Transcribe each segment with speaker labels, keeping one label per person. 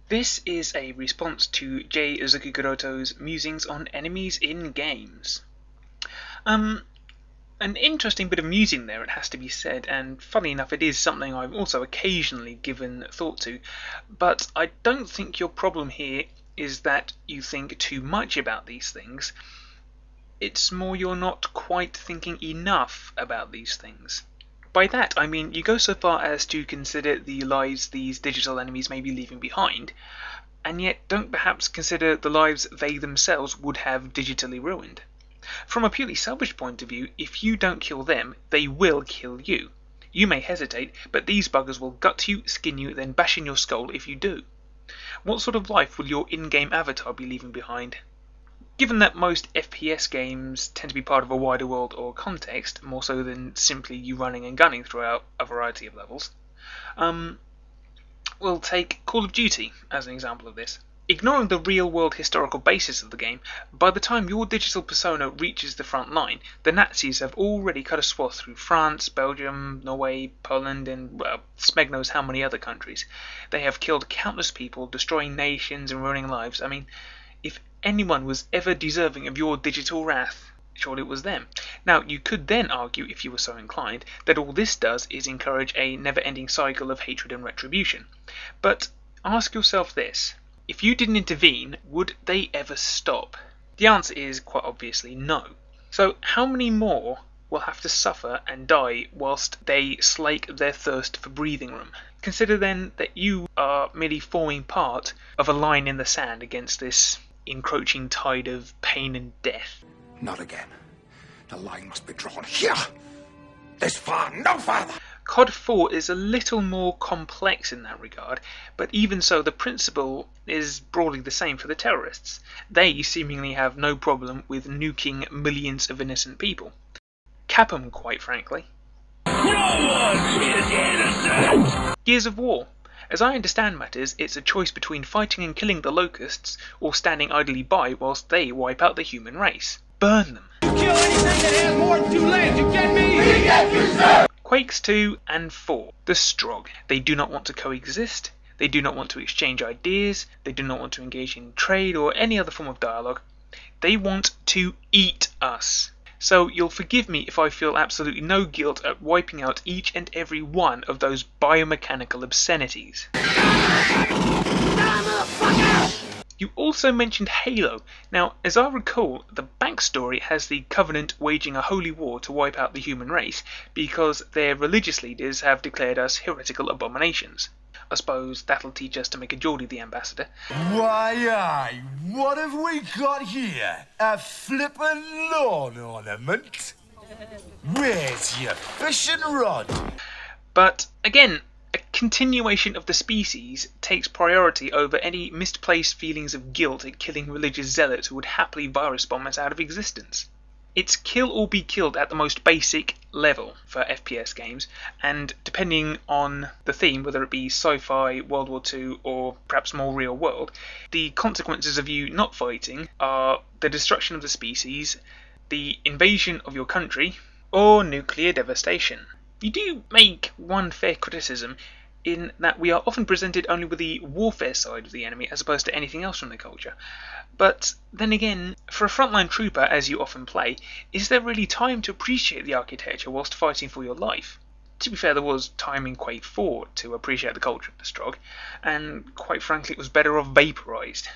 Speaker 1: This is a response to IzukiGuroto's Musings on Enemies in Games. An interesting bit of musing there, it has to be said, and funny enough it is something I've also occasionally given thought to, but I don't think your problem here is that you think too much about these things. It's more you're not quite thinking enough about these things. By that I mean you go so far as to consider the lives these digital enemies may be leaving behind, and yet don't perhaps consider the lives they themselves would have digitally ruined. From a purely selfish point of view, if you don't kill them, they will kill you. You may hesitate, but these buggers will gut you, skin you, then bash in your skull if you do. What sort of life will your in-game avatar be leaving behind? Given that most FPS games tend to be part of a wider world or context, more so than simply you running and gunning throughout a variety of levels, we'll take Call of Duty as an example of this. Ignoring the real-world historical basis of the game, by the time your digital persona reaches the front line, the Nazis have already cut a swath through France, Belgium, Norway, Poland, and, well, Smeg knows how many other countries. They have killed countless people, destroying nations and ruining lives. I mean, if anyone was ever deserving of your digital wrath, surely it was them. Now, you could then argue, if you were so inclined, that all this does is encourage a never-ending cycle of hatred and retribution. But ask yourself this. If you didn't intervene, would they ever stop? The answer is, quite obviously, no. So how many more will have to suffer and die whilst they slake their thirst for breathing room? Consider then that you are merely forming part of a line in the sand against this encroaching tide of pain and death.
Speaker 2: Not again. The line must be drawn here. This far, no farther.
Speaker 1: COD 4 is a little more complex in that regard, but even so the principle is broadly the same for the terrorists. They seemingly have no problem with nuking millions of innocent people. Capcom, quite frankly.
Speaker 3: No one is innocent!
Speaker 1: Gears of War. As I understand matters, it's a choice between fighting and killing the locusts, or standing idly by whilst they wipe out the human race. Burn them.
Speaker 3: You kill anything that has more than 2 legs, you get me? We get you, sir!
Speaker 1: Quakes 2 and 4. The Strog. They do not want to coexist, they do not want to exchange ideas, they do not want to engage in trade or any other form of dialogue. They want to eat us. So you'll forgive me if I feel absolutely no guilt at wiping out each and every one of those biomechanical obscenities. You also mentioned Halo. Now, as I recall, the backstory has the Covenant waging a holy war to wipe out the human race because their religious leaders have declared us heretical abominations. I suppose that'll teach us to make a Geordie the ambassador.
Speaker 4: Why, aye, what have we got here? A flippin' lawn ornament? Where's your fishing rod?
Speaker 1: But, again, a continuation of the species takes priority over any misplaced feelings of guilt at killing religious zealots who would happily virus bomb us out of existence. It's kill or be killed at the most basic level for FPS games, and depending on the theme, whether it be sci-fi, World War II, or perhaps more real world, the consequences of you not fighting are the destruction of the species, the invasion of your country, or nuclear devastation. You do make one fair criticism in that we are often presented only with the warfare side of the enemy as opposed to anything else from the culture. But then again, for a frontline trooper, as you often play, is there really time to appreciate the architecture whilst fighting for your life? To be fair, there was time in Quake 4 to appreciate the culture of the Strog, and quite frankly it was better off vaporised.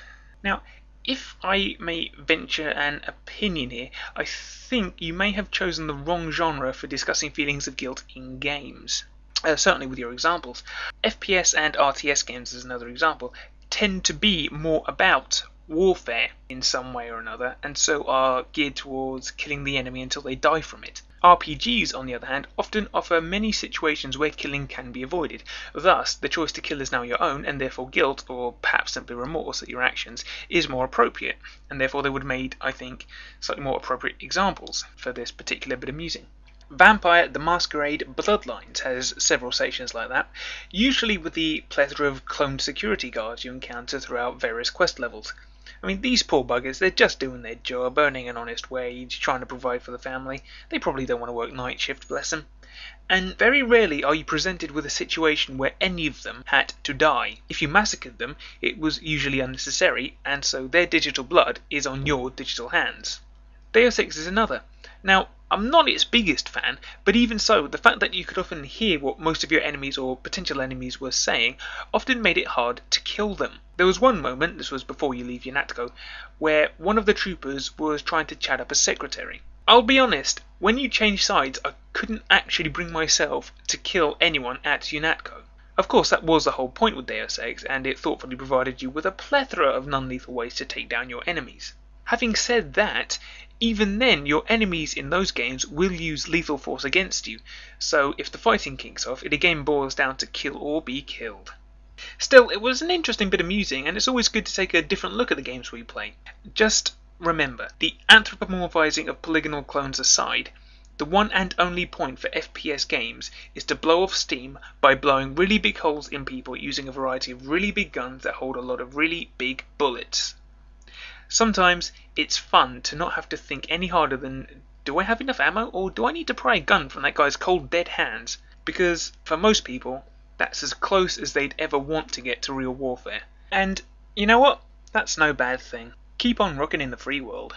Speaker 1: Now, if I may venture an opinion here, I think you may have chosen the wrong genre for discussing feelings of guilt in games. Certainly with your examples. FPS and RTS games, as another example, tend to be more about warfare in some way or another, and so are geared towards killing the enemy until they die from it. RPGs, on the other hand, often offer many situations where killing can be avoided. Thus, the choice to kill is now your own, and therefore guilt, or perhaps simply remorse at your actions, is more appropriate, and therefore they would have made, I think, slightly more appropriate examples for this particular bit of musing. Vampire the Masquerade Bloodlines has several sections like that, usually with the plethora of cloned security guards you encounter throughout various quest levels. I mean, these poor buggers, they're just doing their job, earning an honest wage, trying to provide for the family. They probably don't want to work night shift, bless them. And very rarely are you presented with a situation where any of them had to die. If you massacred them, it was usually unnecessary, and so their digital blood is on your digital hands. Deus Ex is another. Now, I'm not its biggest fan, but even so, the fact that you could often hear what most of your enemies or potential enemies were saying often made it hard to kill them. There was one moment, this was before you leave UNATCO, where one of the troopers was trying to chat up a secretary. I'll be honest, when you change sides, I couldn't actually bring myself to kill anyone at UNATCO. Of course, that was the whole point with Deus Ex, and it thoughtfully provided you with a plethora of non-lethal ways to take down your enemies. Having said that, even then your enemies in those games will use lethal force against you, so if the fighting kicks off, it again boils down to kill or be killed. Still, it was an interesting bit of musing, and it's always good to take a different look at the games we play. Just remember, the anthropomorphizing of polygonal clones aside, the one and only point for FPS games is to blow off steam by blowing really big holes in people using a variety of really big guns that hold a lot of really big bullets. Sometimes it's fun to not have to think any harder than, do I have enough ammo, or do I need to pry a gun from that guy's cold dead hands? Because for most people, that's as close as they'd ever want to get to real warfare. And you know what? That's no bad thing. Keep on rocking in the free world.